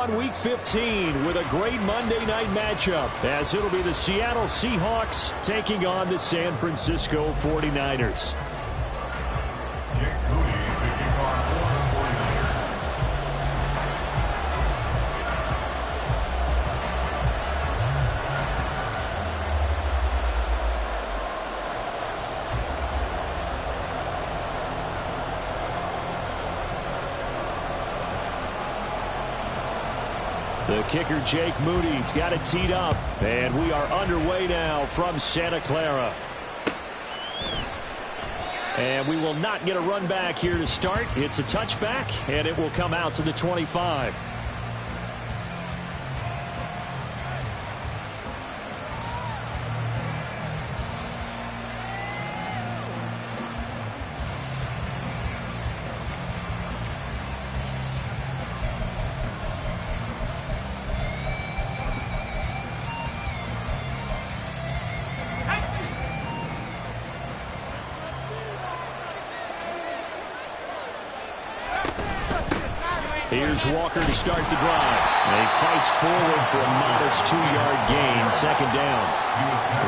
on Week 15 with a great Monday night matchup, as it'll be the Seattle Seahawks taking on the San Francisco 49ers. The kicker, Jake Moody's got it teed up, and we are underway now from Santa Clara. And we will not get a run back here to start. It's a touchback, and it will come out to the 25. Here's Walker to start the drive. And he fights forward for a modest 2-yard gain, second down.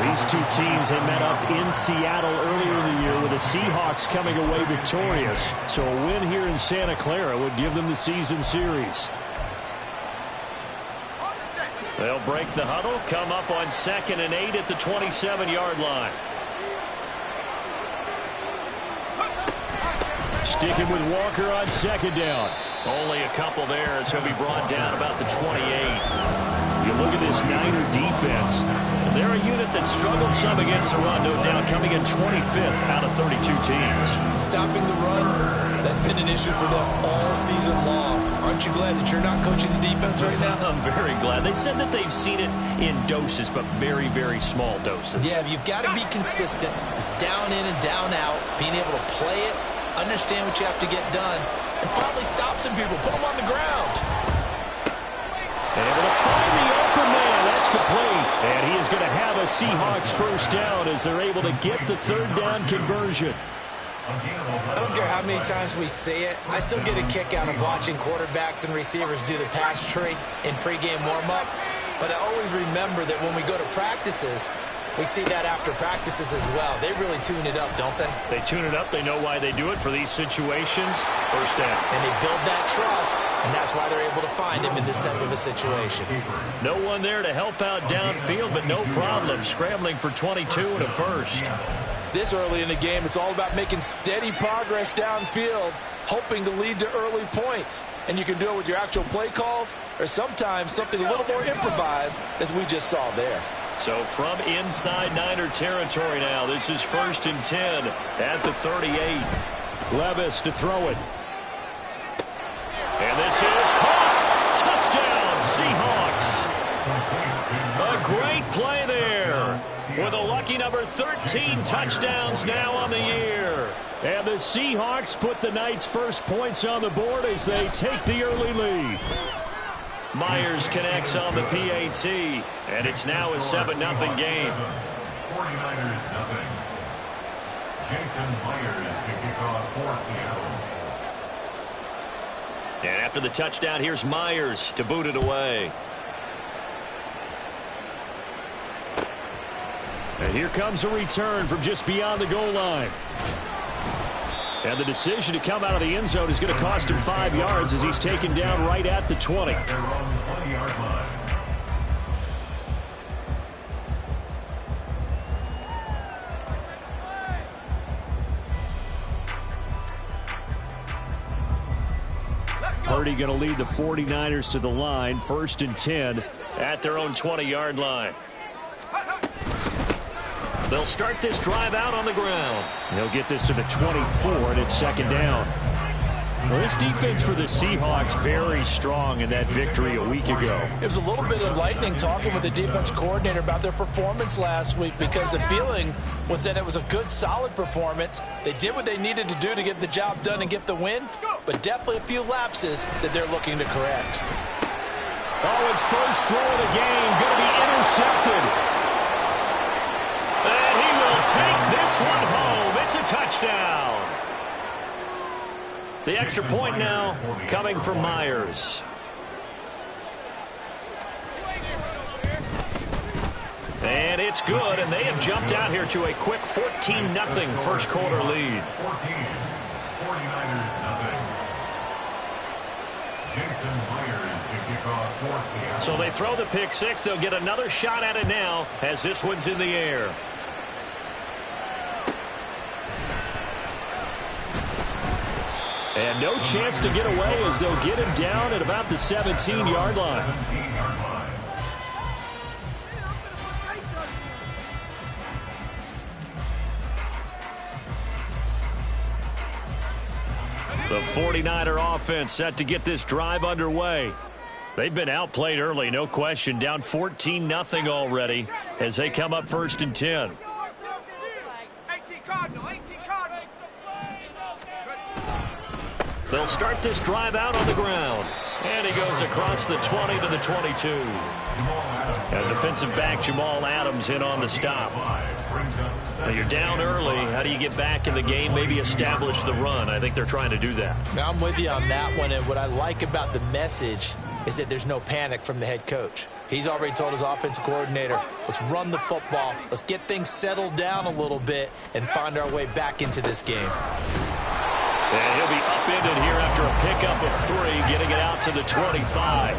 These two teams had met up in Seattle earlier in the year with the Seahawks coming away victorious. So a win here in Santa Clara would give them the season series. They'll break the huddle, come up on 2nd and 8 at the 27-yard line. Sticking with Walker on second down. Only a couple there as he'll be brought down about the 28. You look at this Niner defense. They're a unit that struggled some against the run, no doubt, coming in 25th out of 32 teams. Stopping the run, that's been an issue for them all season long. Aren't you glad that you're not coaching the defense right now? I'm very glad. They said that they've seen it in doses, but very, very small doses. Yeah, you've got to be consistent. It's down in and down out, being able to play it, understand what you have to get done, and finally stop some people, put them on the ground. Able to find the open man. That's complete. And he is going to have a Seahawks first down as they're able to get the third down conversion. I don't care how many times we see it. I still get a kick out of watching quarterbacks and receivers do the pass tree in pregame warm-up. But I always remember that when we go to practices, we see that after practices as well. They really tune it up, don't they? They tune it up. They know why they do it for these situations. First down. And they build that trust, and that's why they're able to find him in this type of a situation. No one there to help out downfield, but no problem scrambling for 22 and a first. This early in the game, it's all about making steady progress downfield, hoping to lead to early points. And you can do it with your actual play calls or sometimes something a little more improvised, as we just saw there. So from inside Niner territory now, this is 1st and 10 at the 38. Levis to throw it. And this is caught. Touchdown, Seahawks. A great play there with a lucky number 13 touchdowns now on the year. And the Seahawks put the Knights' first points on the board as they take the early lead. Myers connects on the PAT, and it's now a 7-0 game. 49ers nothing. Jason Myers to kick off for Seattle. And after the touchdown, here's Myers to boot it away. And here comes a return from just beyond the goal line. And the decision to come out of the end zone is going to cost him 5 yards as he's taken down right at the 20. They're on the 20-yard line. Purdy going to lead the 49ers to the line, 1st and 10 at their own 20-yard line. They'll start this drive out on the ground. They'll get this to the 24, and it's 2nd down. Well, this defense for the Seahawks very strong in that victory a week ago. It was a little bit enlightening talking with the defense coordinator about their performance last week, because the feeling was that it was a good, solid performance. They did what they needed to do to get the job done and get the win, but definitely a few lapses that they're looking to correct. Oh, his first throw of the game going to be intercepted. And he will take this one home. It's a touchdown. The extra point now coming from Myers. And it's good, and they have jumped out here to a quick 14-0 first quarter lead. 49ers nothing. Jason Myers to kick off for Seattle. So they throw the pick six. They'll get another shot at it now as this one's in the air. And no chance to get away as they'll get him down at about the 17-yard line. The 49er offense set to get this drive underway. They've been outplayed early, no question. Down 14-0 already as they come up 1st and 10. They'll start this drive out on the ground. And he goes across the 20 to the 22. And defensive back Jamal Adams in on the stop. Now you're down early. How do you get back in the game, maybe establish the run? I think they're trying to do that. Now, I'm with you on that one, and what I like about the message is that there's no panic from the head coach. He's already told his offensive coordinator, let's run the football, let's get things settled down a little bit, and find our way back into this game. And he'll be upended here after a pickup of 3, getting it out to the 25.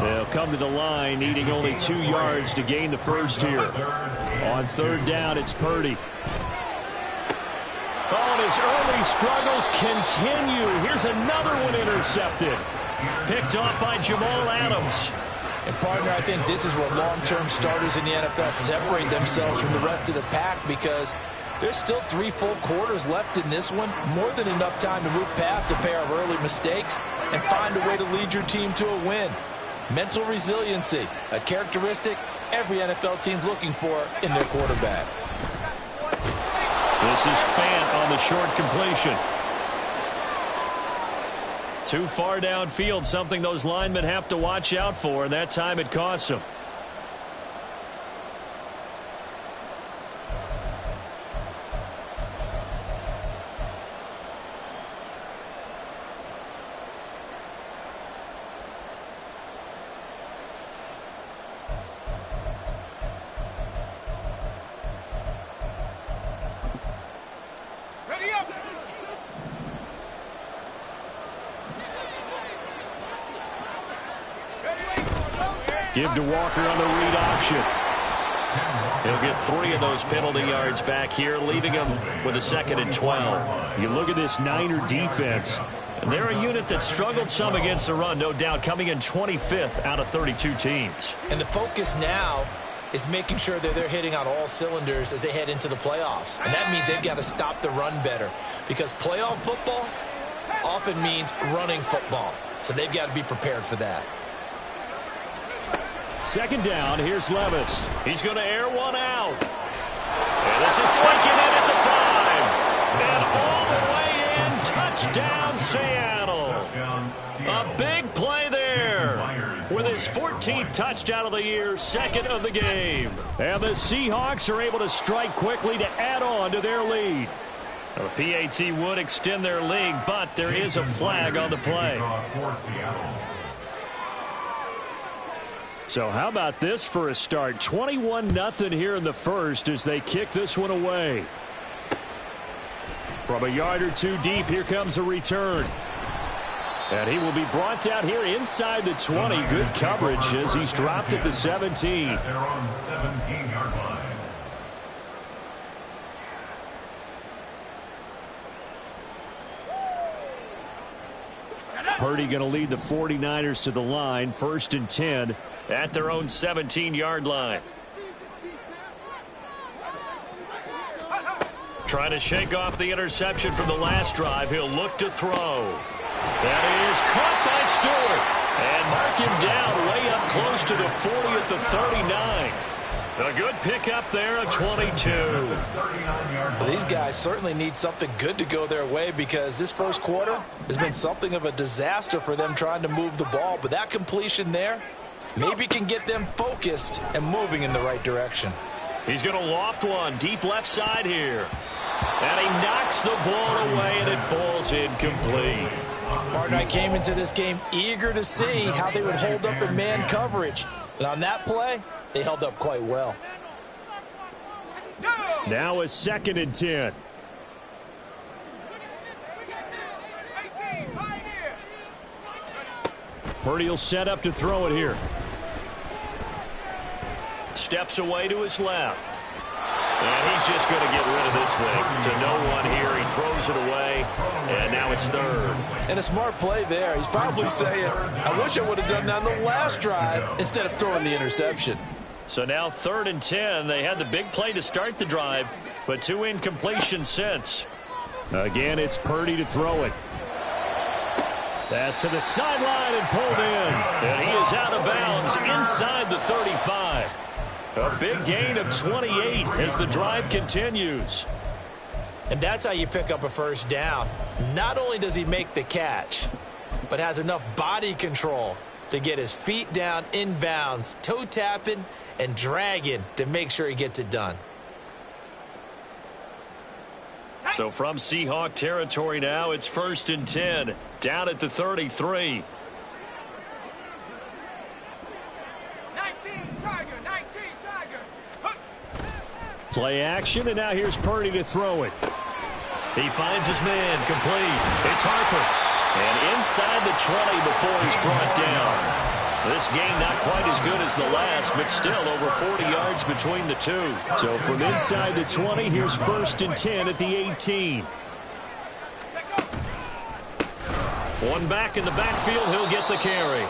They'll come to the line, needing only 2 yards to gain the first here. On 3rd down, it's Purdy. Oh, and his early struggles continue. Here's another one intercepted. Picked off by Jamal Adams. And, partner, I think this is where long-term starters in the NFL separate themselves from the rest of the pack, because there's still 3 full quarters left in this one. More than enough time to move past a pair of early mistakes and find a way to lead your team to a win. Mental resiliency, a characteristic every NFL team's looking for in their quarterback. This is Fant on the short completion. Too far downfield, something those linemen have to watch out for, and that time it costs them. Give to Walker on the read option. He'll get 3 of those penalty yards back here, leaving him with a 2nd and 12. You look at this Niner defense, and they're a unit that struggled some against the run, no doubt, coming in 25th out of 32 teams. And the focus now is making sure that they're hitting on all cylinders as they head into the playoffs. And that means they've got to stop the run better, because playoff football often means running football. So they've got to be prepared for that. 2nd down, here's Levis. He's going to air one out. And this is taken in at the 5. And all the way in, touchdown Seattle. A big play there with his 14th touchdown of the year, 2nd of the game. And the Seahawks are able to strike quickly to add on to their lead. The PAT would extend their lead, but there is a flag on the play. So how about this for a start? 21-0 here in the first as they kick this one away. From a yard or 2 deep, here comes a return. And he will be brought down here inside the 20. Good coverage as he's dropped at the 17. They're on 17-yard line. Purdy going to lead the 49ers to the line, 1st and 10 at their own 17-yard line. Trying to shake off the interception from the last drive. He'll look to throw. That is caught by Stewart. And mark him down way up close to the 40 at the 39. A good pickup there, a 22. Well, these guys certainly need something good to go their way, because this first quarter has been something of a disaster for them trying to move the ball. But that completion there maybe can get them focused and moving in the right direction. He's going to loft one deep left side here. And he knocks the ball away, and it falls incomplete. Partner, I came into this game eager to see how they would hold up in man coverage. And on that play, they held up quite well. Now a 2nd and 10. Purdy will set up to throw it here. Steps away to his left. And he's just going to get rid of this thing to no one here. He throws it away, and now it's 3rd. And a smart play there. He's probably saying, I wish I would have done that on the last drive instead of throwing the interception. So now 3rd and 10. They had the big play to start the drive, but 2 incompletions since. Again, it's Purdy to throw it. Pass to the sideline and pulled in. And he is out of bounds inside the 35. A big gain of 28 as the drive continues. And that's how you pick up a first down. Not only does he make the catch, but has enough body control to get his feet down inbounds, toe tapping and dragging to make sure he gets it done. So from Seahawk territory now, it's 1st and 10, down at the 33. Play action, and now here's Purdy to throw it. He finds his man, complete. It's Harper. And inside the 20 before he's brought down. This game not quite as good as the last, but still over 40 yards between the two. So from inside the 20, here's 1st and 10 at the 18. One back in the backfield, he'll get the carry.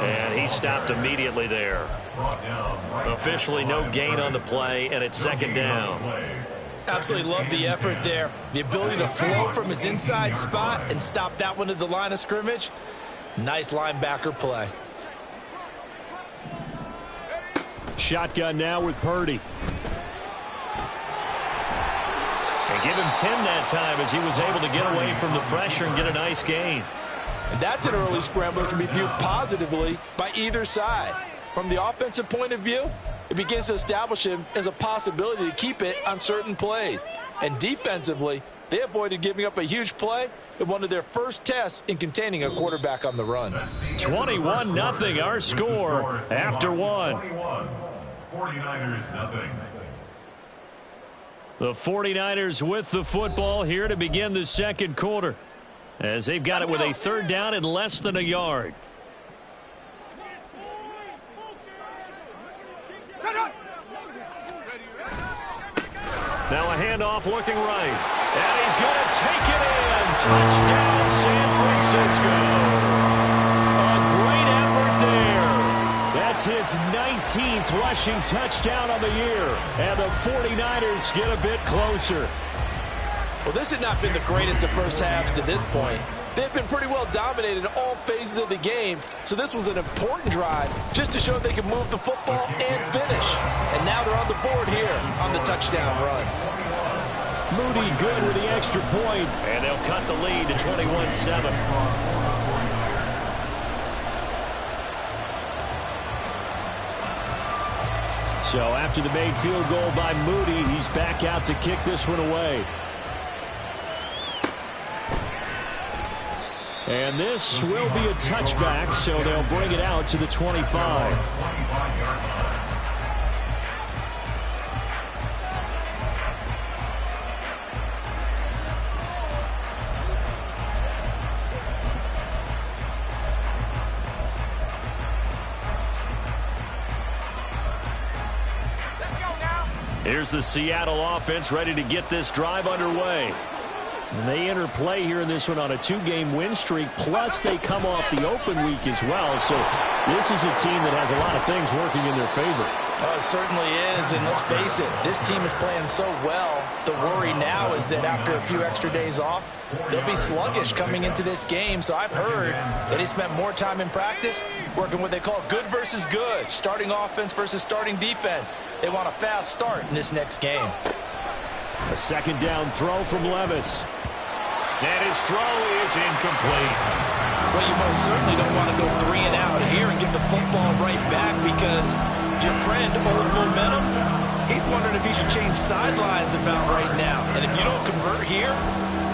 And he stopped immediately there. Officially no gain on the play, and it's 2nd down. Absolutely love the effort there. The ability to flow from his inside spot and stop that one at the line of scrimmage. Nice linebacker play. Shotgun now with Purdy. And give him 10 that time as he was able to get away from the pressure and get a nice gain. And that's an early scramble that can be viewed positively by either side. From the offensive point of view, it begins to establish him as a possibility to keep it on certain plays. And defensively, they avoided giving up a huge play in one of their first tests in containing a quarterback on the run. 21-0 our score after one. 49ers nothing. The 49ers with the football here to begin the 2nd quarter, as they've got it with a 3rd down and less than a yard. Now a handoff looking right. And he's going to take it in. Touchdown, San Francisco. A great effort there. That's his 19th rushing touchdown of the year. And the 49ers get a bit closer. Well, this had not been the greatest of first halves to this point. They've been pretty well dominated in all phases of the game, so this was an important drive just to show they can move the football and finish. And now they're on the board here on the touchdown run. Moody good with the extra point, and they'll cut the lead to 21-7. So after the made field goal by Moody, he's back out to kick this one away. And this will be a touchback, so they'll bring it out to the 25. Here's the Seattle offense ready to get this drive underway. And they enter play here in this one on a 2-game win streak, plus they come off the open week as well. So this is a team that has a lot of things working in their favor. Oh, it certainly is, and let's face it, this team is playing so well. The worry now is that after a few extra days off, they'll be sluggish coming into this game. So I've heard that he spent more time in practice working what they call good versus good, starting offense versus starting defense. They want a fast start in this next game. A 2nd down throw from Levis. And his throw is incomplete. Well, you most certainly don't want to go 3 and out here and get the football right back, because your friend, Old Momentum, he's wondering if he should change sidelines about right now. And if you don't convert here,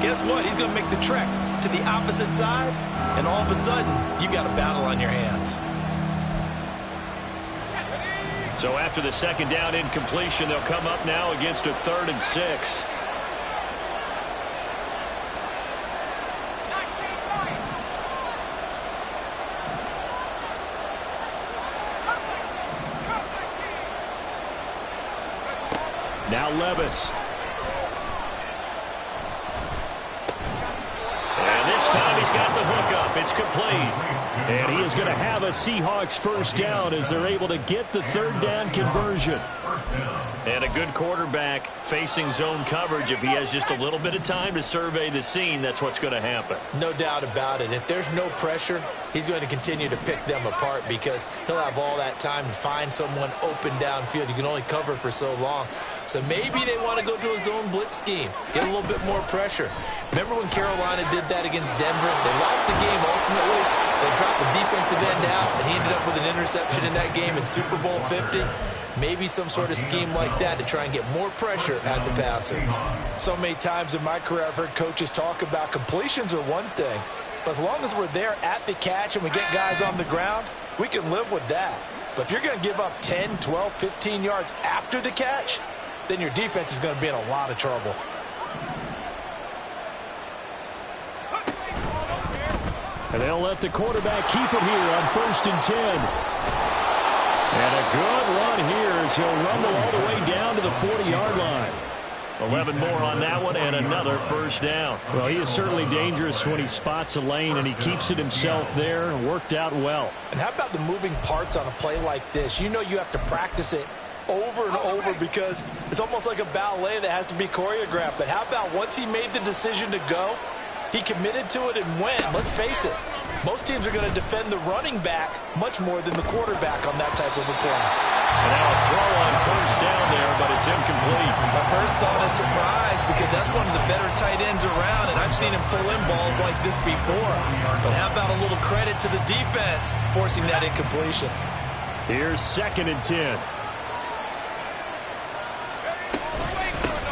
guess what? He's going to make the trek to the opposite side, and all of a sudden, you've got a battle on your hands. So after the second down incompletion, they'll come up now against a 3rd and 6. Now Levis. And this time he's got the hook up. It's complete. And he is going to have a Seahawks first down as they're able to get the 3rd down conversion. And a good quarterback facing zone coverage. If he has just a little bit of time to survey the scene, that's what's going to happen. No doubt about it. If there's no pressure, he's going to continue to pick them apart because he'll have all that time to find someone open downfield. You can only cover for so long. So maybe they want to go to a zone blitz scheme, get a little bit more pressure. Remember when Carolina did that against Denver? They lost the game ultimately. They dropped the defensive end out, and he ended up with an interception in that game in Super Bowl 50. Maybe some sort of scheme like that to try and get more pressure at the passer. So many times in my career I've heard coaches talk about completions are one thing, but as long as we're there at the catch and we get guys on the ground, we can live with that. But if you're going to give up 10, 12, 15 yards after the catch, then your defense is going to be in a lot of trouble. And they'll let the quarterback keep it here on 1st and 10. And a good run here as he'll rumble all the way down to the 40-yard line. 11 more on that one and another first down. Well, he is certainly dangerous when he spots a lane and he keeps it himself there and worked out well. And how about the moving parts on a play like this? You know you have to practice it over and over because it's almost like a ballet that has to be choreographed. But how about once he made the decision to go, he committed to it and went. Let's face it, most teams are going to defend the running back much more than the quarterback on that type of a play. And now a throw on first down there, but it's incomplete. My first thought is surprise because that's one of the better tight ends around, and I've seen him pull in balls like this before. But how about a little credit to the defense forcing that incompletion? Here's 2nd and 10.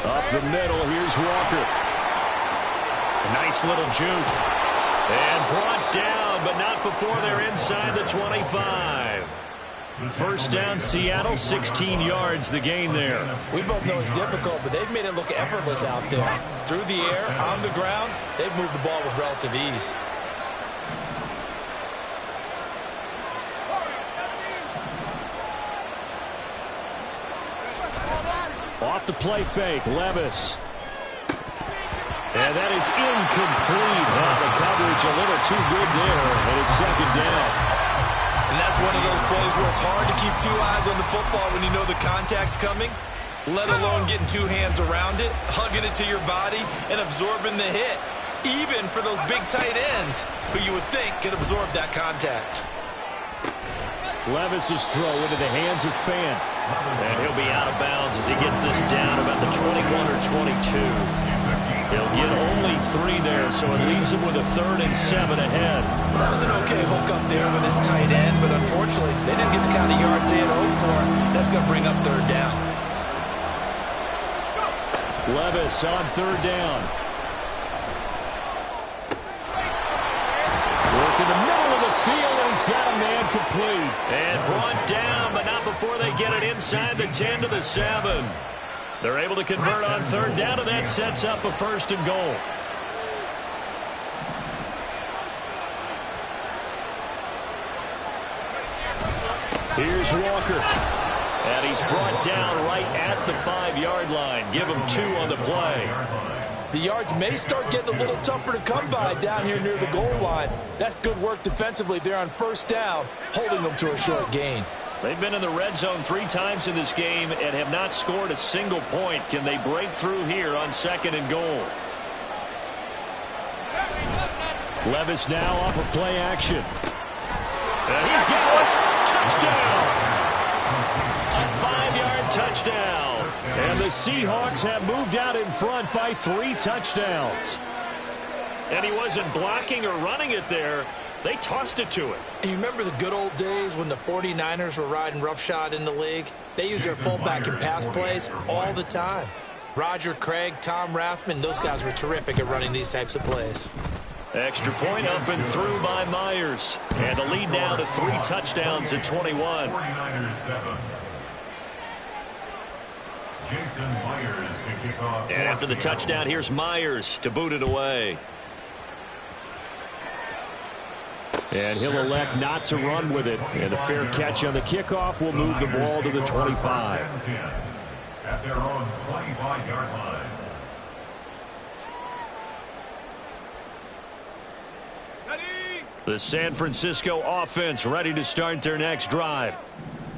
Up the middle, here's Walker. A nice little juke. And brought down, but not before they're inside the 25. First down, Seattle, 16 yards the gain there. We both know it's difficult, but they've made it look effortless out there. Through the air, on the ground, they've moved the ball with relative ease. Off the play fake, Levis. And that is incomplete. The coverage a little too good there, and it's 2nd down. And that's one of those plays where it's hard to keep 2 eyes on the football when you know the contact's coming, let alone getting 2 hands around it, hugging it to your body, and absorbing the hit, even for those big tight ends who you would think can absorb that contact. Levis's throw into the hands of Fan. And he'll be out of bounds as he gets this down about the 21 or 22. He'll get only 3 there, so it leaves him with a 3rd and 7 ahead. That was an okay hook up there with his tight end, but unfortunately, they didn't get the kind of yards they had hoped for. That's going to bring up 3rd down. Levis on 3rd down. Work in the middle of the field, and he's got a man complete. And brought down, but not before they get it inside the 10 to the 7. They're able to convert on 3rd down, and that sets up a 1st and goal. Here's Walker. And he's brought down right at the 5-yard line. Give him 2 on the play. The yards may start getting a little tougher to come by down here near the goal line. That's good work defensively there on 1st down, holding them to a short gain. They've been in the red zone 3 times in this game and have not scored a single point. Can they break through here on 2nd and goal? Levis now off of play action. And he's got one. Touchdown! A 5-yard touchdown. And the Seahawks have moved out in front by 3 touchdowns. And he wasn't blocking or running it there. They tossed it to him. And you remember the good old days when the 49ers were riding roughshod in the league? They use their fullback in pass plays all the time. Roger Craig, Tom Rathman, those guys were terrific at running these types of plays. Extra point up and through by Myers. And the lead now to 3 touchdowns at 21. 49ers 7. Jason Myers to kick off. And after the touchdown, here's Myers to boot it away. And he'll elect not to run with it. And a fair catch on the kickoff will move the ball to the 25. At their own 25-yard line. The San Francisco offense ready to start their next drive.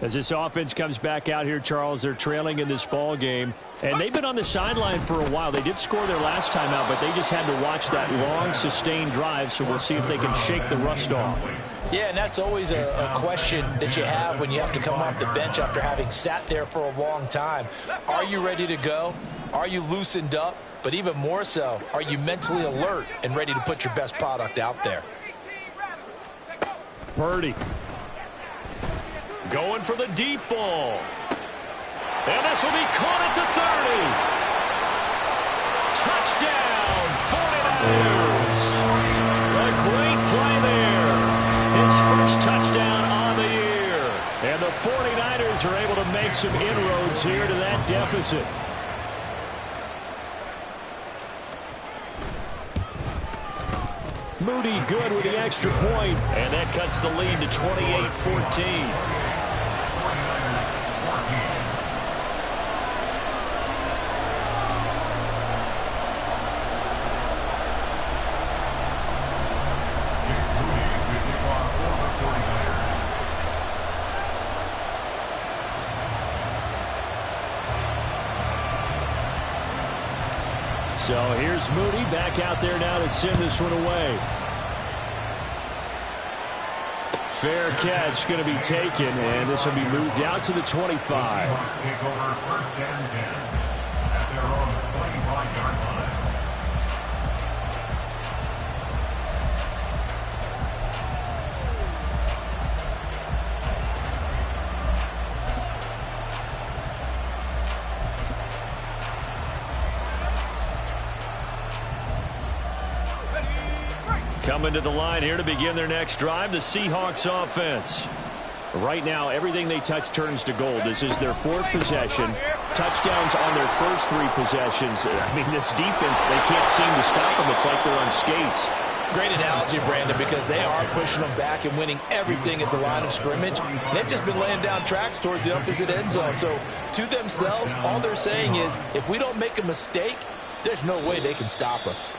As this offense comes back out here, Charles, they're trailing in this ball game. And they've been on the sideline for a while. They did score their last time out, but they just had to watch that long, sustained drive. So we'll see if they can shake the rust off. Yeah, and that's always a question that you have when you have to come off the bench after having sat there for a long time. Are you ready to go? Are you loosened up? But even more so, are you mentally alert and ready to put your best product out there? Purdy going for the deep ball. And this will be caught at the 30. Touchdown, 49ers. A great play there. His first touchdown on the year. And the 49ers are able to make some inroads here to that deficit. Moody good with the extra point. And that cuts the lead to 28-14. So here's Moody back out there now to send this one away. Fair catch going to be taken, and this will be moved out to the 25. Seahawks take over first and 10 at their own 25-yard line. Coming to the line here to begin their next drive, the Seahawks offense. Right now, everything they touch turns to gold. This is their fourth possession. Touchdowns on their first three possessions. I mean, this defense, they can't seem to stop them. It's like they're on skates. Great analogy, Brandon, because they are pushing them back and winning everything at the line of scrimmage. They've just been laying down tracks towards the opposite end zone. So, to themselves, all they're saying is, if we don't make a mistake, there's no way they can stop us.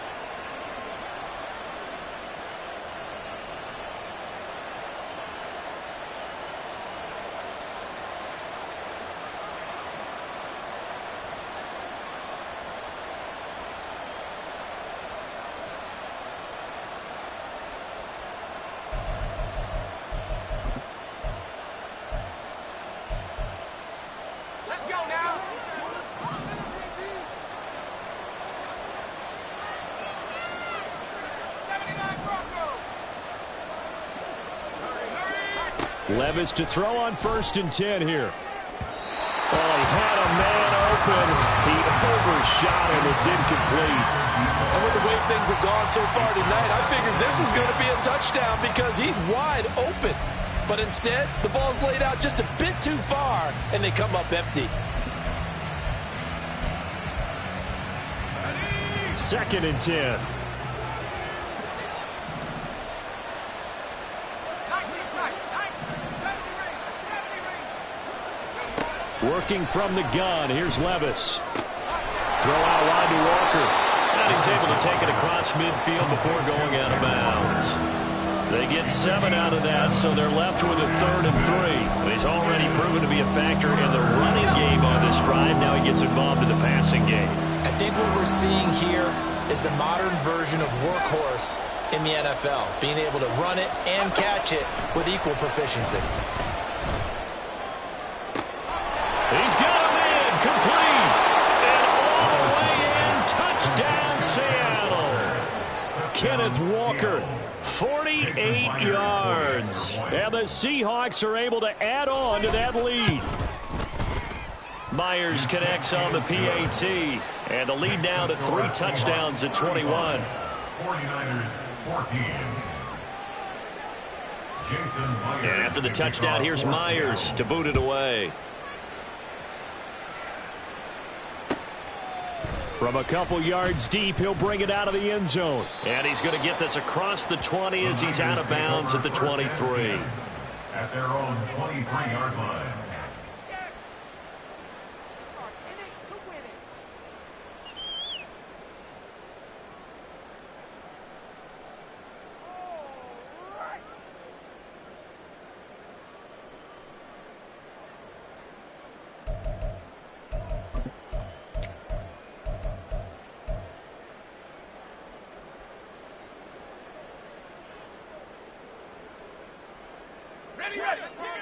Levis to throw on 1st and 10 here. Oh, he had a man open. He overshot him. It's incomplete. And with the way things have gone so far tonight, I figured this was going to be a touchdown because he's wide open. But instead, the ball's laid out just a bit too far, and they come up empty. 2nd and 10. Working from the gun. Here's Levis. Throw out wide to Walker. And he's able to take it across midfield before going out of bounds. They get 7 out of that, so they're left with a 3rd and 3. He's already proven to be a factor in the running game on this drive. Now he gets involved in the passing game. I think what we're seeing here is the modern version of workhorse in the NFL, being able to run it and catch it with equal proficiency. He's got him in, complete, and all the way in, touchdown Seattle. Kenneth Walker, 48 yards, and the Seahawks are able to add on to that lead. Myers connects on the PAT, and the lead now to 3 touchdowns at 21. 49ers 14. Jason Myers. And after the touchdown, here's Myers to boot it away. From a couple yards deep, he'll bring it out of the end zone. And he's going to get this across the 20 as he's out of bounds at the 23. At their own 23-yard line.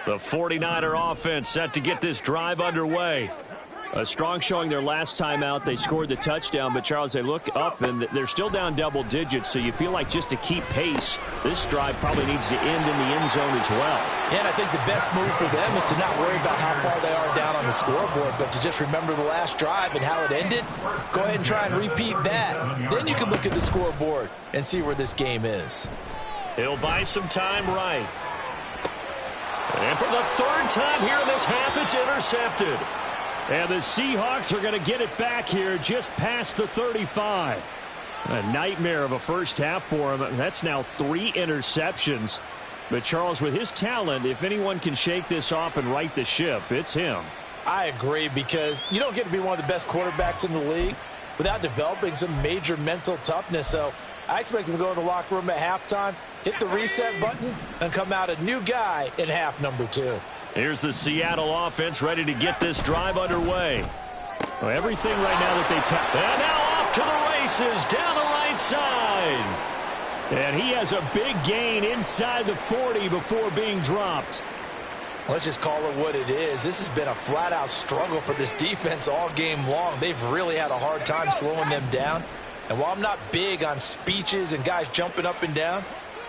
The 49er offense set to get this drive underway. A strong showing their last time out. They scored the touchdown, but, Charles, they look up, and they're still down double digits, so you feel like just to keep pace, this drive probably needs to end in the end zone as well. Yeah, and I think the best move for them is to not worry about how far they are down on the scoreboard, but to just remember the last drive and how it ended. Go ahead and try and repeat that. Then you can look at the scoreboard and see where this game is. He'll buy some time right. And for the third time here in this half, it's intercepted. And the Seahawks are going to get it back here just past the 35. A nightmare of a first half for him. That's now 3 interceptions. But, Charles, with his talent, if anyone can shake this off and right the ship, it's him. I agree, because you don't get to be one of the best quarterbacks in the league without developing some major mental toughness. So I expect him to go in the locker room at halftime, hit the reset button, and come out a new guy in half number 2. Here's the Seattle offense ready to get this drive underway. Well, everything right now that they and now off to the races down the right side. And he has a big gain inside the 40 before being dropped. Let's just call it what it is. This has been a flat-out struggle for this defense all game long. They've really had a hard time slowing them down. And while I'm not big on speeches and guys jumping up and down,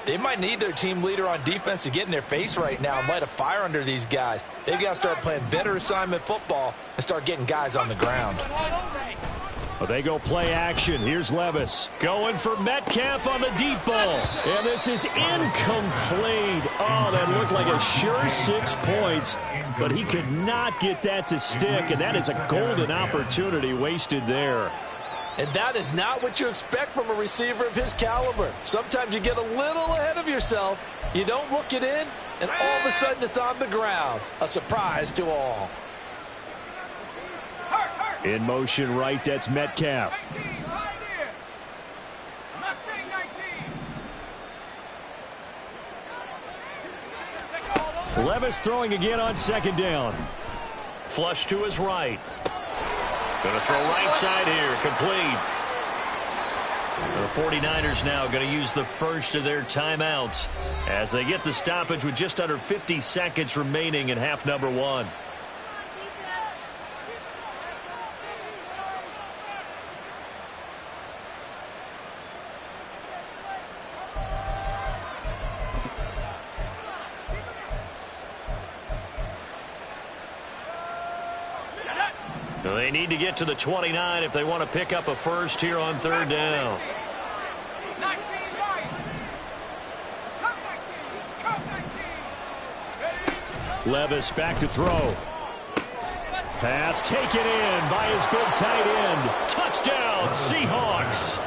they might need their team leader on defense to get in their face right now and light a fire under these guys. They've got to start playing better assignment football and start getting guys on the ground. Well, they go play action. Here's Levis going for Metcalf on the deep ball. And this is incomplete. Oh, that looked like a sure 6 points. But he could not get that to stick. And that is a golden opportunity wasted there. And that is not what you expect from a receiver of his caliber. Sometimes you get a little ahead of yourself. You don't look it in, and all of a sudden it's on the ground. A surprise to all. In motion right, that's Metcalf. Levis throwing again on second down. Flush to his right. Going to throw right side here, complete. The 49ers now going to use the first of their timeouts as they get the stoppage with just under 50 seconds remaining in half number 1. They need to get to the 29 if they want to pick up a first here on third down. Levis back to throw. Pass taken in by his big tight end. Touchdown, Seahawks.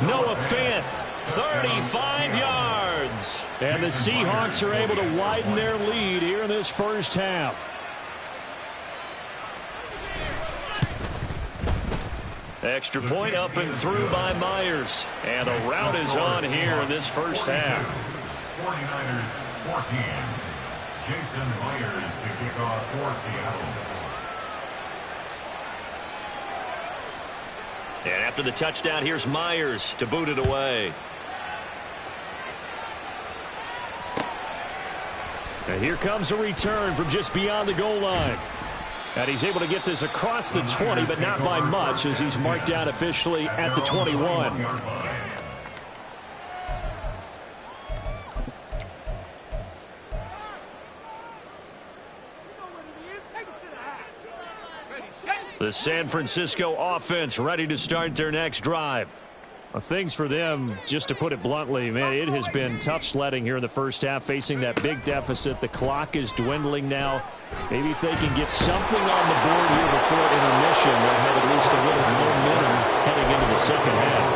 Noah Fant, 35 yards. And the Seahawks are able to widen their lead here in this first half. Extra point up and through by Myers. And the route is on here in this first half. 49ers 14. Jason Myers to kick off for Seattle. And after the touchdown, here's Myers to boot it away. And here comes a return from just beyond the goal line. And he's able to get this across the 20, but not by much, as he's marked down officially at the 21. The San Francisco offense ready to start their next drive. Things for them, just to put it bluntly, man, it has been tough sledding here in the first half, facing that big deficit. The clock is dwindling now. Maybe if they can get something on the board here before intermission, they'll have at least a little momentum heading into the second half.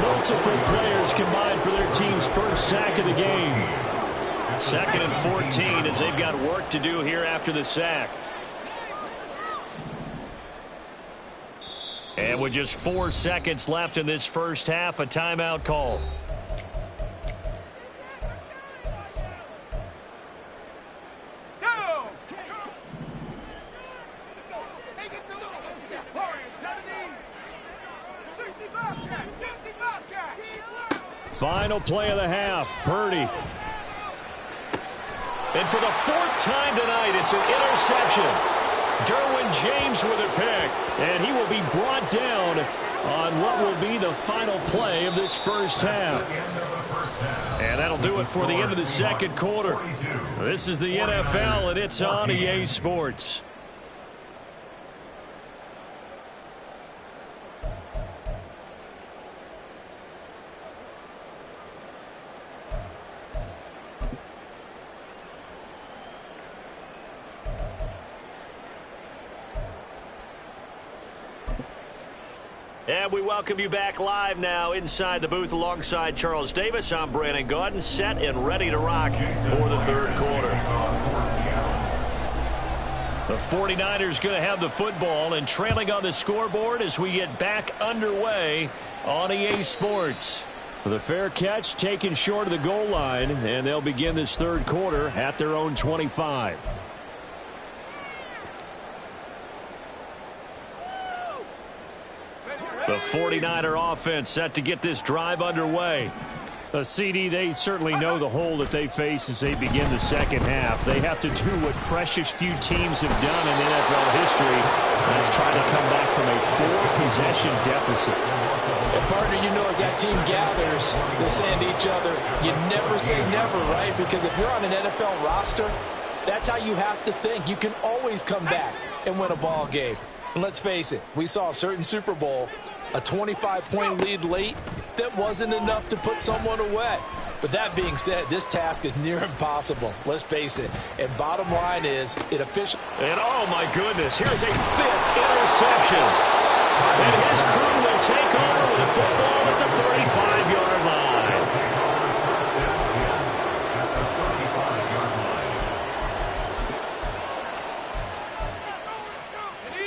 Multiple players combined for their team's first sack of the game. 2nd and 14 as they've got work to do here after the sack. And with just 4 seconds left in this first half, a timeout call. Final play of the half, Purdy. And for the 4th time tonight, it's an interception. Derwin James with a pick, and he will be brought down on what will be the final play of this first half. And that'll do it for the end of the second quarter. This is the NFL, and it's on EA Sports. And we welcome you back live now inside the booth alongside Charles Davis. I'm Brandon Gaudin, set and ready to rock for the third quarter. The 49ers going to have the football and trailing on the scoreboard as we get back underway on EA Sports. The fair catch taken short of the goal line, and they'll begin this third quarter at their own 25. The 49er offense set to get this drive underway. CD, they certainly know the hole that they face as they begin the second half. They have to do what precious few teams have done in NFL history. That's try to come back from a 4-possession deficit. And partner, you know, as that team gathers, they're saying to each other, you never say never, right? Because if you're on an NFL roster, that's how you have to think. You can always come back and win a ball game. And let's face it, we saw a certain Super Bowl, a 25-point lead late that wasn't enough to put someone away. But that being said, this task is near impossible. Let's face it. And bottom line is, it officially... And oh my goodness, here's a 5th interception. And his crew will take over with the football at the 35-yard line.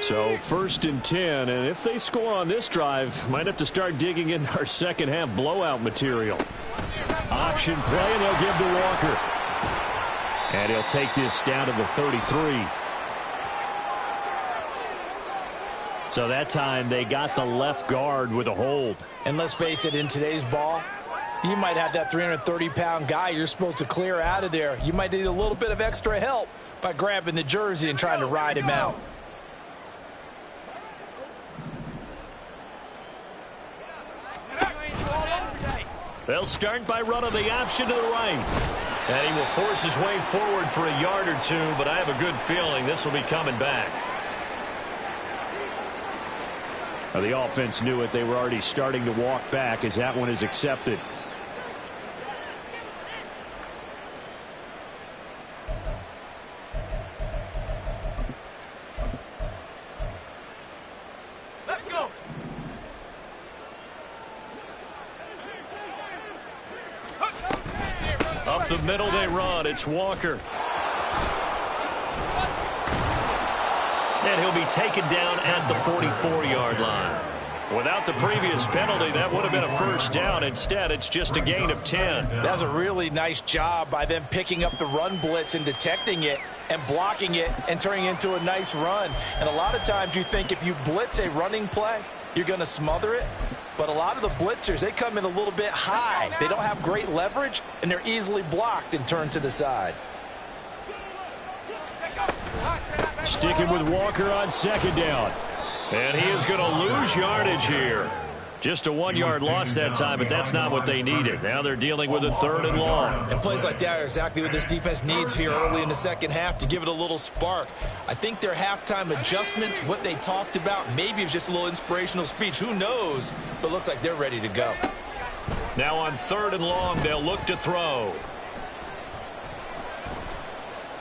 So 1st and 10, and if they score on this drive, might have to start digging in our second half blowout material. Option play, and they'll give to Walker. And he'll take this down to the 33. So that time they got the left guard with a hold. And let's face it, in today's ball, you might have that 330-pound guy you're supposed to clear out of there. You might need a little bit of extra help by grabbing the jersey and trying to ride him out. They'll start by running the option to the right. And he will force his way forward for a yard or two, but I have a good feeling this will be coming back. The offense knew it. They were already starting to walk back as that one is accepted. Let's go. Up the middle they run. It's Walker. And he'll be taken down at the 44-yard line. Without the previous penalty, that would have been a first down. Instead, it's just a gain of 10. That's a really nice job by them picking up the run blitz and detecting it and blocking it and turning it into a nice run. And a lot of times you think if you blitz a running play, you're going to smother it. But a lot of the blitzers, they come in a little bit high. They don't have great leverage, and they're easily blocked and turned to the side. Sticking with Walker on second down. And he is going to lose yardage here. Just a 1-yard loss that time, but that's not what they needed. Now they're dealing with a 3rd and long. And plays like that are exactly what this defense needs here early in the second half to give it a little spark. I think their halftime adjustment, what they talked about, maybe it was just a little inspirational speech. Who knows? But looks like they're ready to go. Now on 3rd and long, they'll look to throw.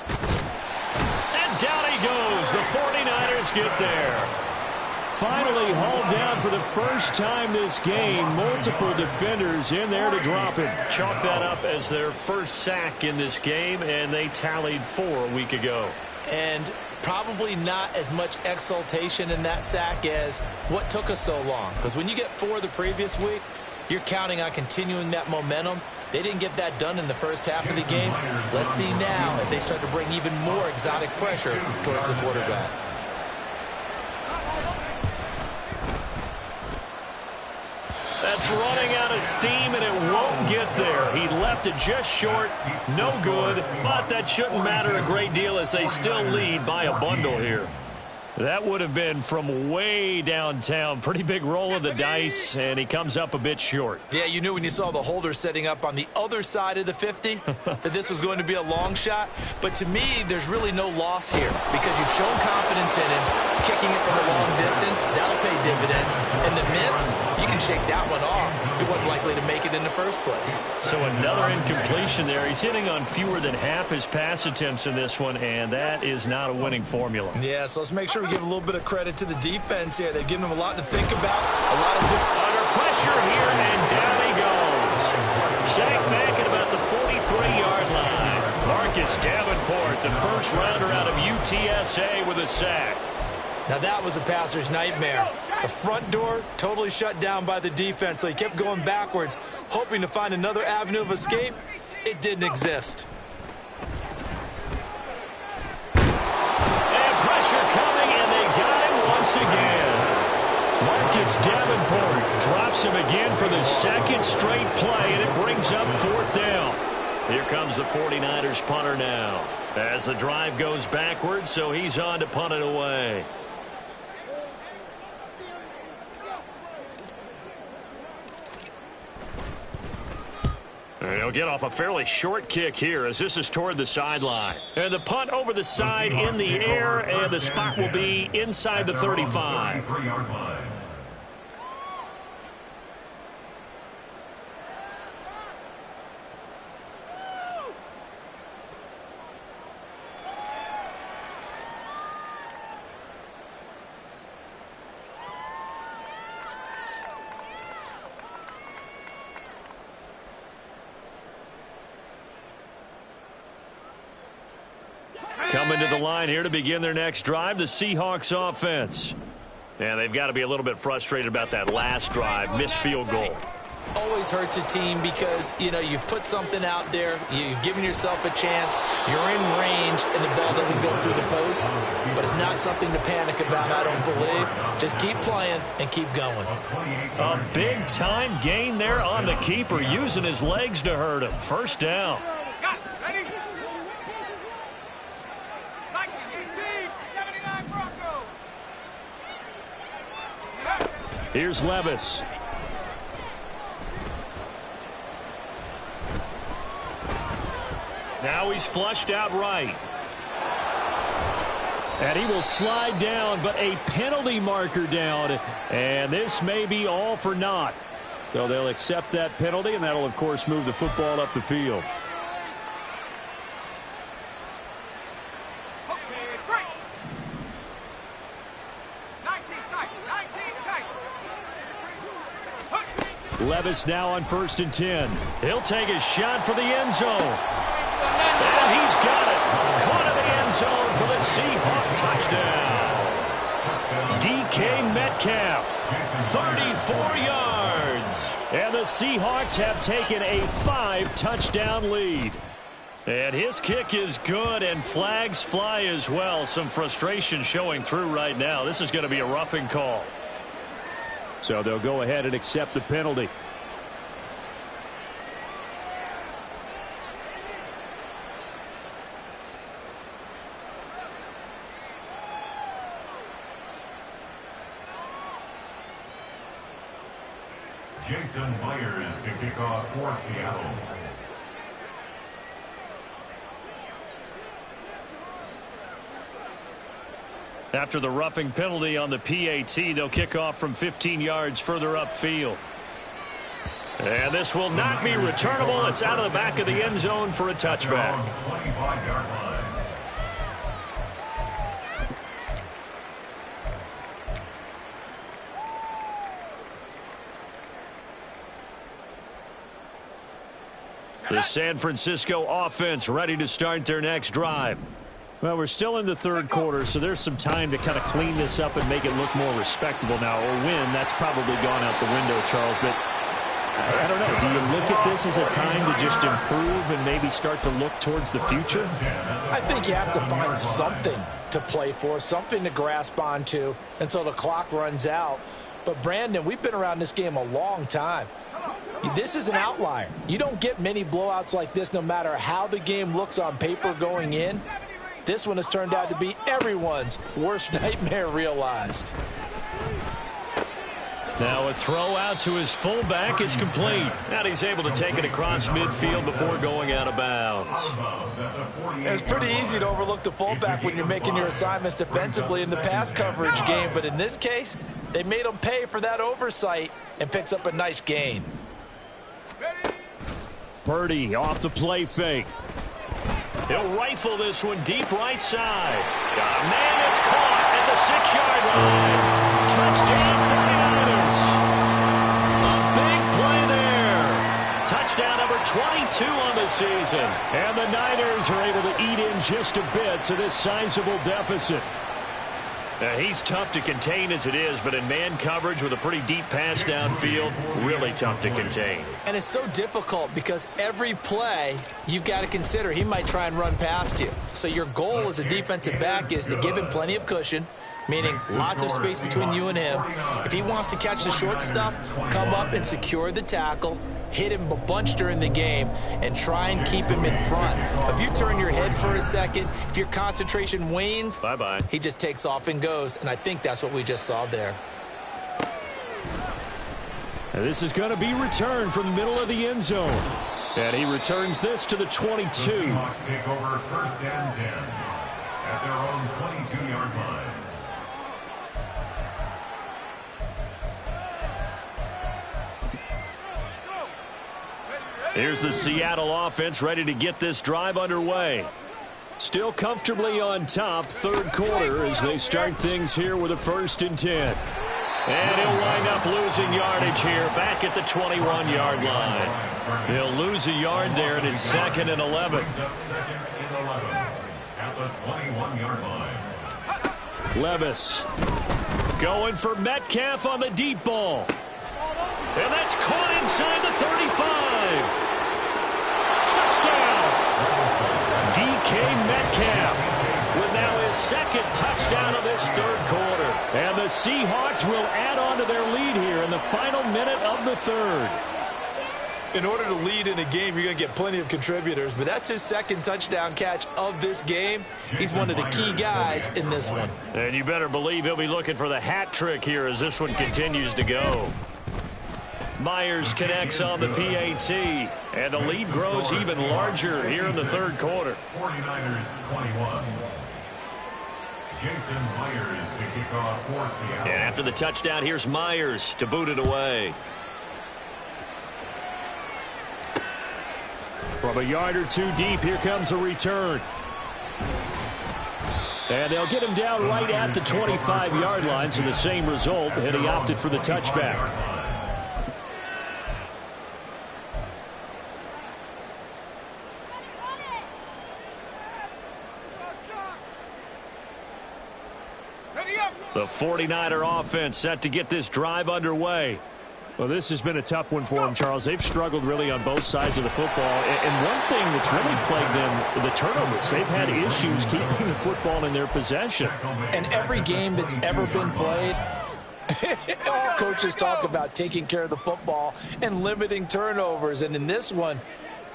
And down he goes. The 49ers get there. Finally hauled down for the first time this game. Multiple defenders in there to drop him. Chalk that up as their first sack in this game, and they tallied 4 a week ago. And probably not as much exultation in that sack as what took us so long. Because when you get 4 the previous week, you're counting on continuing that momentum. They didn't get that done in the first half of the game. Let's see now if they start to bring even more exotic pressure towards the quarterback. That's running out of steam, and it won't get there. He left it just short. No good, but that shouldn't matter a great deal as they still lead by a bundle here. That would have been from way downtown. Pretty big roll of the dice, and he comes up a bit short. Yeah, you knew when you saw the holder setting up on the other side of the 50 that this was going to be a long shot. But to me, there's really no loss here because you've shown confidence in him. Kicking it from a long distance, that'll pay dividends. And the miss, you can shake that one off. He wasn't likely to make it in the first place. So another incompletion there. He's hitting on fewer than half his pass attempts in this one, and that is not a winning formula. Yeah, so let's make sure we give a little bit of credit to the defense here. They've given him a lot to think about. A lot of under pressure here, and down he goes. Sacked back at about the 43-yard line. Marcus Davenport, the first rounder out of UTSA, with a sack. Now that was a passer's nightmare. The front door totally shut down by the defense, so he kept going backwards, hoping to find another avenue of escape. It didn't exist. And pressure coming, and they got him once again. Marcus Davenport drops him again for the second straight play, and it brings up 4th down. Here comes the 49ers punter now as the drive goes backwards, so he's on to punt it away. And he'll get off a fairly short kick here as this is toward the sideline. And the punt over the side in the air, and the spot will be inside the 35. Coming to the line here to begin their next drive, the Seahawks offense. And they've got to be a little bit frustrated about that last drive, missed field goal. Always hurts a team because, you know, you've put something out there, you've given yourself a chance, you're in range, and the ball doesn't go through the post. But it's not something to panic about, I don't believe. Just keep playing and keep going. A big-time gain there on the keeper, using his legs to hurt him. First down. Here's Levis. Now he's flushed out right. And he will slide down, but a penalty marker down. And this may be all for naught. So they'll accept that penalty, and that'll, of course, move the football up the field. Levis now on 1st and 10. He'll take a shot for the end zone. And he's got it. Caught in the end zone for the Seahawks touchdown. DK Metcalf, 34 yards. And the Seahawks have taken a 5-touchdown lead. And his kick is good, and flags fly as well. Some frustration showing through right now. This is going to be a roughing call. So they'll go ahead and accept the penalty. Jason Myers to kick off for Seattle. After the roughing penalty on the PAT, they'll kick off from 15 yards further upfield. And this will not be returnable. It's out of the back of the end zone for a touchback. 25-yard line. The San Francisco offense ready to start their next drive. Well, we're still in the third quarter, so there's some time to kind of clean this up and make it look more respectable now. Or win, that's probably gone out the window, Charles. But I don't know. Do you look at this as a time to just improve and maybe start to look towards the future? I think you have to find something to play for, something to grasp onto until the clock runs out. But, Brandon, we've been around this game a long time. This is an outlier. You don't get many blowouts like this no matter how the game looks on paper going in. This one has turned out to be everyone's worst nightmare realized. Now a throw out to his fullback is complete. And he's able to take it across midfield before going out of bounds. It's pretty easy to overlook the fullback when you're making your assignments defensively in the pass coverage game. But in this case, they made him pay for that oversight and picks up a nice gain. Purdy off the play fake. He'll rifle this one deep right side. Got a man, it's caught at the 6-yard line. Touchdown 49ers. A big play there. Touchdown number 22 on the season. And the Niners are able to eat in just a bit to this sizable deficit. He's tough to contain as it is, but in man coverage with a pretty deep pass downfield, really tough to contain. And it's so difficult because every play you've got to consider he might try and run past you. So your goal as a defensive back is to give him plenty of cushion, meaning lots of space between you and him. If he wants to catch the short stuff, come up and secure the tackle, hit him a bunch during the game, and try and keep him in front. If you turn your head for a second, if your concentration wanes, bye-bye. He just takes off and goes, and I think that's what we just saw there. And this is going to be returned from the middle of the end zone. And he returns this to the 22. The Seahawks take over 1st and 10 at their own 22-yard line. Here's the Seattle offense ready to get this drive underway. Still comfortably on top, third quarter as they start things here with a 1st and 10. And he'll wind up losing yardage here back at the 21-yard line. He'll lose a yard there, and it's 2nd and 11. At the 21-yard line. Levis going for Metcalf on the deep ball. And that's caught inside the 35. Touchdown. DK Metcalf with now his 2nd touchdown of this third quarter. And the Seahawks will add on to their lead here in the final minute of the third. In order to lead in a game, you're going to get plenty of contributors, but that's his 2nd touchdown catch of this game. He's one of the key guys in this one. And you better believe he'll be looking for the hat trick here as this one continues to go. Myers connects on the PAT, and the lead grows even larger here in the third quarter. 49ers 21. Jason Myers to kick off for Seattle. And after the touchdown, here's Myers to boot it away. From a yard or two deep, here comes a return. And they'll get him down right at the 25-yard line, so the same result, and he opted for the touchback. The 49er offense set to get this drive underway. Well, this has been a tough one for them, Charles. They've struggled really on both sides of the football. And one thing that's really plagued them, the turnovers. They've had issues keeping the football in their possession. And every game that's ever been played, all coaches talk about taking care of the football and limiting turnovers. And in this one,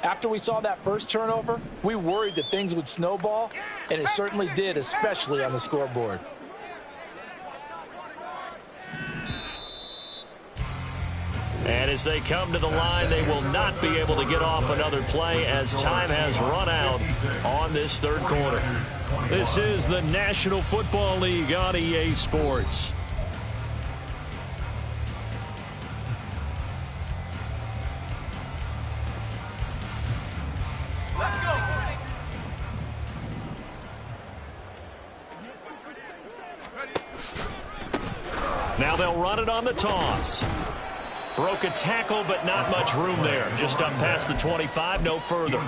after we saw that first turnover, we worried that things would snowball, and it certainly did, especially on the scoreboard. And as they come to the line, they will not be able to get off another play as time has run out on this third quarter. This is the National Football League on EA Sports. Now they'll run it on the toss. Broke a tackle, but not much room there. Just up past the 25, no further.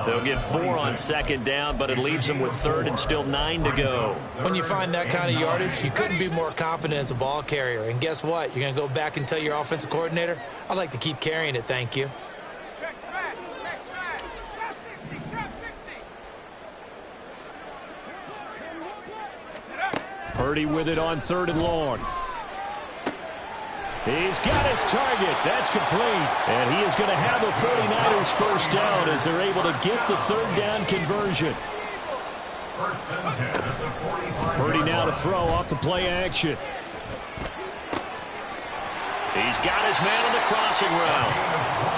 They'll get 4 on second down, but it leaves them with third and still 9 to go. When you find that kind of yardage, you couldn't be more confident as a ball carrier. And guess what? You're going to go back and tell your offensive coordinator, I'd like to keep carrying it, thank you. Purdy with it on 3rd and long. He's got his target. That's complete. And he is going to have the 49ers first down as they're able to get the 3rd down conversion. Purdy now to throw off the play action. He's got his man on the crossing route.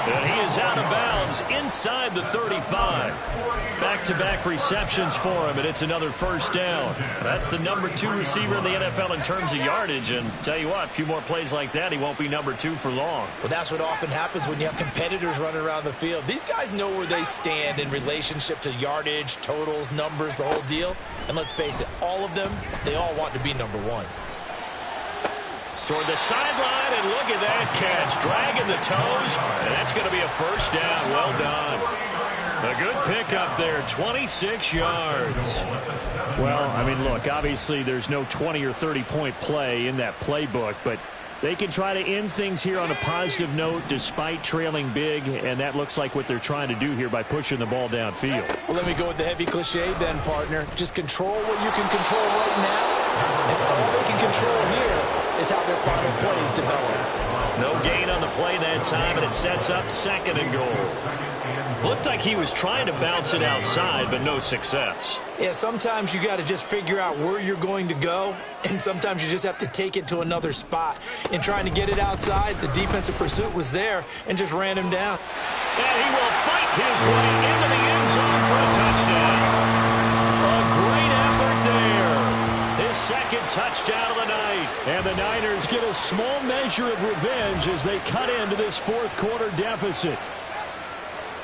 And he is out of bounds inside the 35. Back-to-back receptions for him, and it's another first down. That's the number 2 receiver in the NFL in terms of yardage. And tell you what, a few more plays like that, he won't be number 2 for long. Well, that's what often happens when you have competitors running around the field. These guys know where they stand in relationship to yardage, totals, numbers, the whole deal. And let's face it, all of them, they all want to be number 1. Toward the sideline, and look at that catch. Dragging the toes, and that's going to be a first down. Well done. A good pickup there, 26 yards. Well, I mean, look, obviously there's no 20 or 30-point play in that playbook, but they can try to end things here on a positive note despite trailing big, and that looks like what they're trying to do here by pushing the ball downfield. Well, let me go with the heavy cliche then, partner. Just control what you can control right now, and all they can control here is how their final plays develop. No gain on the play that time, and it sets up 2nd and goal. Looked like he was trying to bounce it outside, but no success. Yeah, sometimes you got to just figure out where you're going to go, and sometimes you just have to take it to another spot. In trying to get it outside, the defensive pursuit was there and just ran him down. And he will fight his way into the end zone for a touchdown. A great effort there. His 2nd touchdown of the night. And the Niners get a small measure of revenge as they cut into this 4th quarter deficit.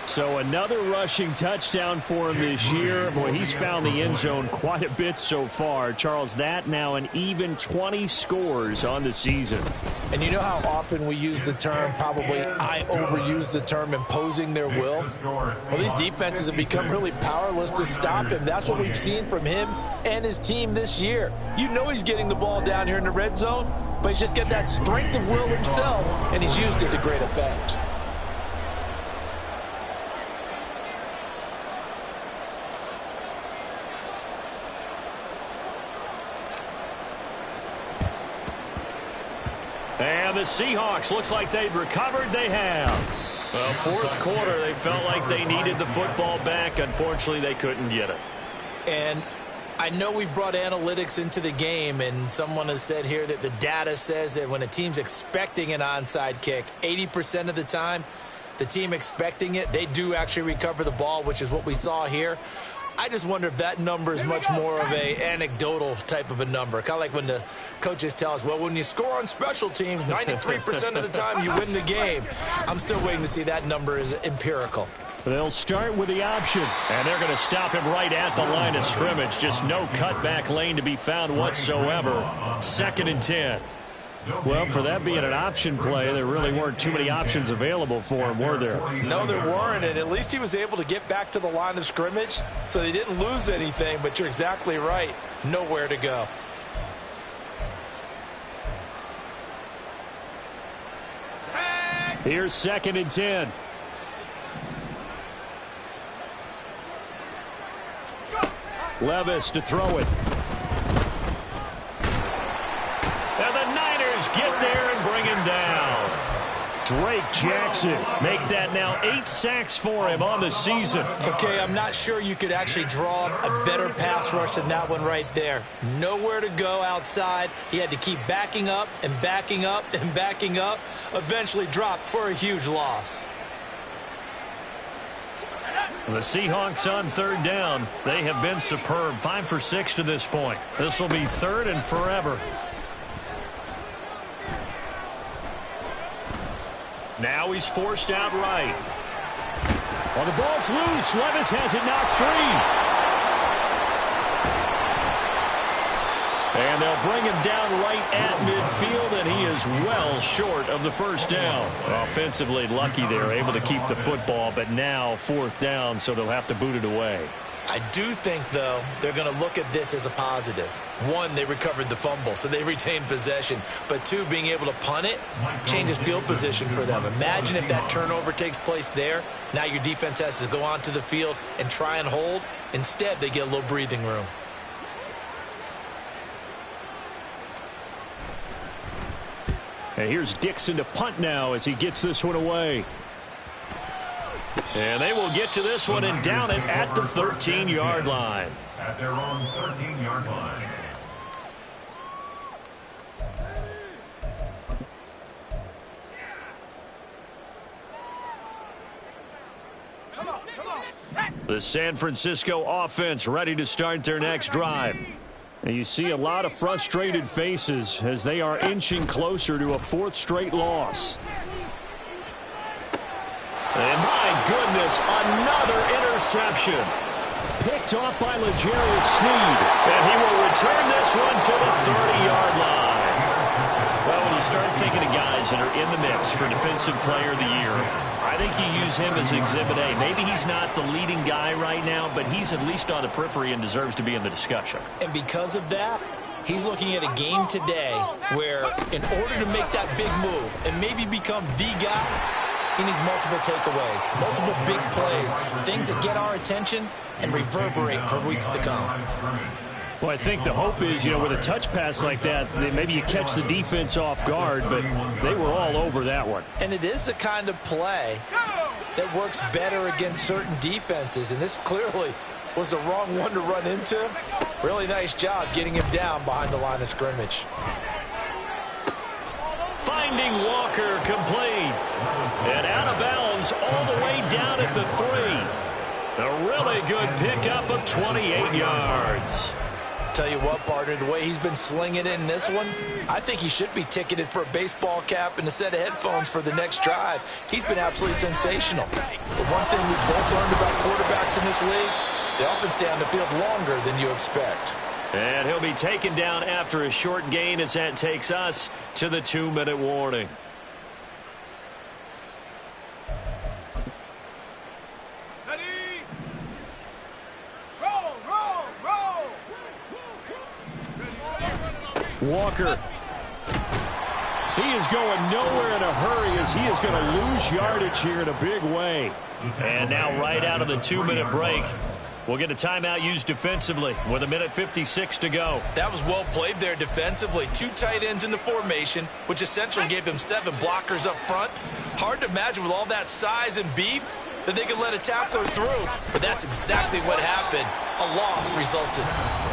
So another rushing touchdown for him this year. Boy, he's found the end zone quite a bit so far. Charles, that now an even 20 scores on the season. And you know how often we use the term, probably I overuse the term, imposing their will? Well, these defenses have become really powerless to stop him. That's what we've seen from him and his team this year. You know he's getting the ball down here in the red zone, but he's just got that strength of will himself, and he's used it to great effect. And the Seahawks, looks like they've recovered. They have. Well, 4th quarter, they felt like they needed the football back. Unfortunately, they couldn't get it. And I know we've brought analytics into the game, and someone has said here that the data says that when a team's expecting an onside kick, 80% of the time, the team expecting it, they do actually recover the ball, which is what we saw here. I just wonder if that number is much more of a anecdotal type of a number. Kind of like when the coaches tell us, well, when you score on special teams, 93% of the time you win the game. I'm still waiting to see that number is empirical. They'll start with the option, and they're going to stop him right at the line of scrimmage. Just no cutback lane to be found whatsoever. 2nd and 10. Well, for that being an option play, there really weren't too many options available for him, were there? No, there weren't, and at least he was able to get back to the line of scrimmage, so they didn't lose anything, but you're exactly right. Nowhere to go. Here's 2nd and 10. Levis to throw it. And the Niners get there and bring him down. Drake Jackson make that now 8 sacks for him on the season. Okay, I'm not sure you could actually draw a better pass rush than that one right there. Nowhere to go outside. He had to keep backing up and backing up and backing up. Eventually dropped for a huge loss. The Seahawks on 3rd down. They have been superb. 5 for 6 to this point. This will be 3rd and forever. Now he's forced out right. Well, the ball's loose. Levis has it knocked free. And they'll bring him down right at midfield, and he is well short of the first down. Offensively lucky they're able to keep the football, but now 4th down, so they'll have to boot it away. I do think, though, they're going to look at this as a positive. 1, they recovered the fumble, so they retained possession. But 2, being able to punt it changes field position for them. Imagine if that turnover takes place there. Now your defense has to go onto the field and try and hold. Instead, they get a little breathing room. And here's Dixon to punt now as he gets this one away. And they will get to this one and down it at the 13-yard line. At their own 13-yard line. The San Francisco offense ready to start their next drive. And you see a lot of frustrated faces as they are inching closer to a 4th straight loss. And my goodness, another interception. Picked off by L'Jarius Sneed. And he will return this one to the 30-yard line. Well, when you start thinking of guys that are in the mix for Defensive Player of the Year, I think you use him as Exhibit A. Maybe he's not the leading guy right now, but he's at least on the periphery and deserves to be in the discussion. And because of that, he's looking at a game today where in order to make that big move and maybe become the guy, he needs multiple takeaways, multiple big plays, things that get our attention and reverberate for weeks to come. Well, I think the hope is, with a touch pass like that, maybe you catch the defense off guard, but they were all over that one. And it is the kind of play that works better against certain defenses, and this clearly was the wrong one to run into. Really nice job getting him down behind the line of scrimmage. Finding Walker complete. And out of bounds all the way down at the 3. A really good pickup of 28 yards. Tell you what, partner, the way he's been slinging it in this one, I think he should be ticketed for a baseball cap and a set of headphones for the next drive. He's been absolutely sensational. But one thing we've both learned about quarterbacks in this league, they often stay on the field longer than you expect. And he'll be taken down after a short gain as that takes us to the 2-minute warning. Walker. He is going nowhere in a hurry as he is going to lose yardage here in a big way. And now right out of the 2-minute break, we'll get a timeout used defensively with 1:56 to go. That was well played there defensively. 2 tight ends in the formation, which essentially gave them 7 blockers up front. Hard to imagine with all that size and beef that they could let a tackler through. But that's exactly what happened. A loss resulted.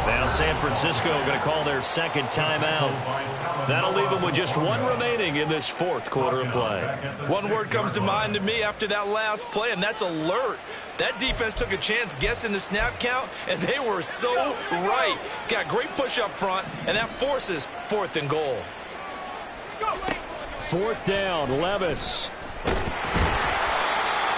Now San Francisco going to call their second timeout. That'll leave them with just 1 remaining in this 4th quarter of play. One word comes to mind to me after that last play, and that's alert. That defense took a chance guessing the snap count, and they were so right. Got great push up front, and that forces 4th and goal. 4th down, Levis.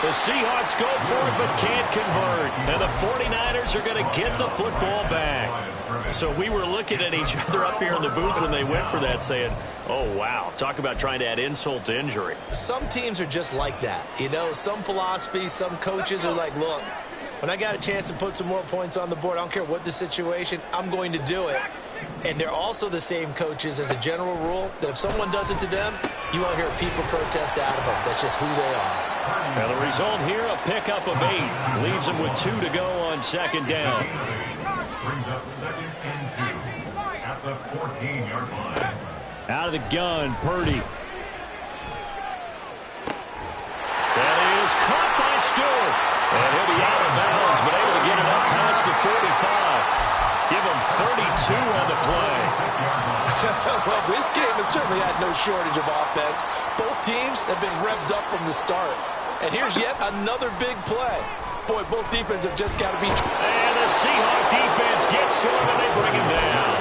The Seahawks go for it but can't convert. And the 49ers are going to get the football back. So we were looking at each other up here in the booth when they went for that saying, oh, wow, talk about trying to add insult to injury. Some teams are just like that. Some philosophies, some coaches are like, look, when I got a chance to put some more points on the board, I don't care what the situation, I'm going to do it. And they're also the same coaches as a general rule that if someone does it to them, you won't hear people protest out of them. That's just who they are. Now the result here, a pickup of 8. Leaves them with 2 to go on 2nd down. Brings up 2nd and 2 at the 14-yard line. Out of the gun, Purdy. And he'll be out of bounds, but able to get it up past the 45. Give him 32 on the play. Well, this game has certainly had no shortage of offense. Both teams have been revved up from the start. And here's yet another big play. Boy, both defenses have just got to be... And the Seahawks defense gets to him, and they bring him down.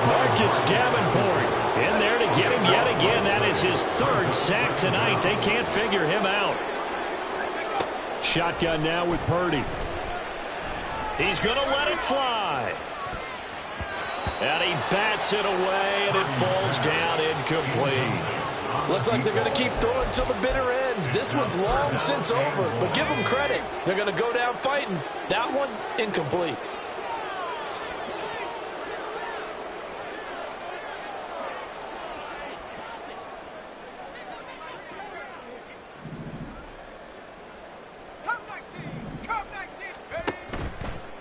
Marcus Davenport in there to get him yet again. That is his third sack tonight. They can't figure him out. Shotgun now with Purdy. He's going to let it fly. And he bats it away, and it falls down incomplete. Looks like they're going to keep throwing till the bitter end. This one's long since over, but give them credit. They're going to go down fighting. That one, incomplete.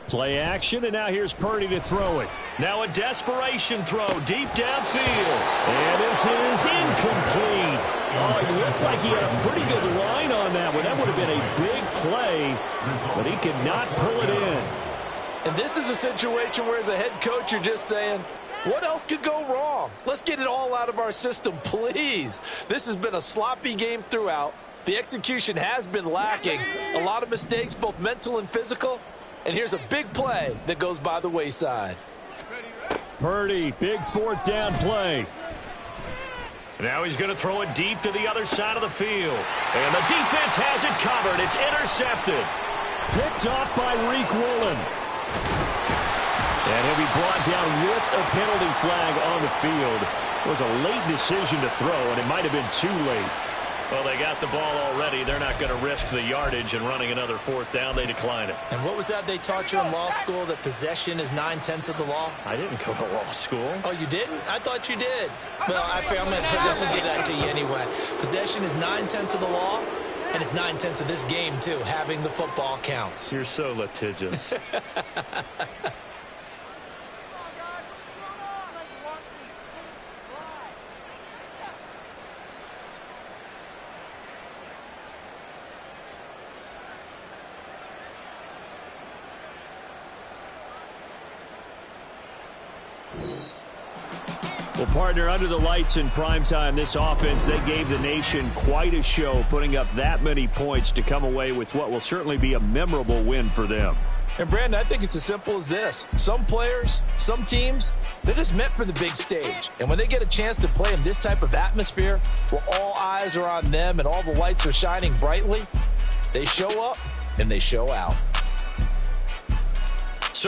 Play action, and now here's Purdy to throw it. Now a desperation throw deep downfield. And this is incomplete. Oh, it looked like he had a pretty good line on that one. That would have been a big play, but he could not pull it in. And this is a situation where as a head coach you're just saying, what else could go wrong? Let's get it all out of our system, please. This has been a sloppy game throughout. The execution has been lacking. A lot of mistakes, both mental and physical. And here's a big play that goes by the wayside. Purdy, big fourth down play. Now he's going to throw it deep to the other side of the field. And the defense has it covered. It's intercepted. Picked off by Reek Woolen. And he'll be brought down with a penalty flag on the field. It was a late decision to throw, and it might have been too late. Well, they got the ball already. They're not going to risk the yardage and running another fourth down. They decline it. And what was that they taught you in law school, that possession is 9/10 of the law? I didn't go to law school. Oh, you didn't? I thought you did. Well, I'm going to give that to you anyway. Possession is 9/10 of the law, and it's 9/10 of this game, too. Having the football counts. You're so litigious. Well, partner, under the lights in primetime, this offense, they gave the nation quite a show, putting up that many points to come away with what will certainly be a memorable win for them. And, Brandon, I think it's as simple as this. Some players, some teams, they're just meant for the big stage. And when they get a chance to play in this type of atmosphere, where all eyes are on them and all the lights are shining brightly, they show up and they show out.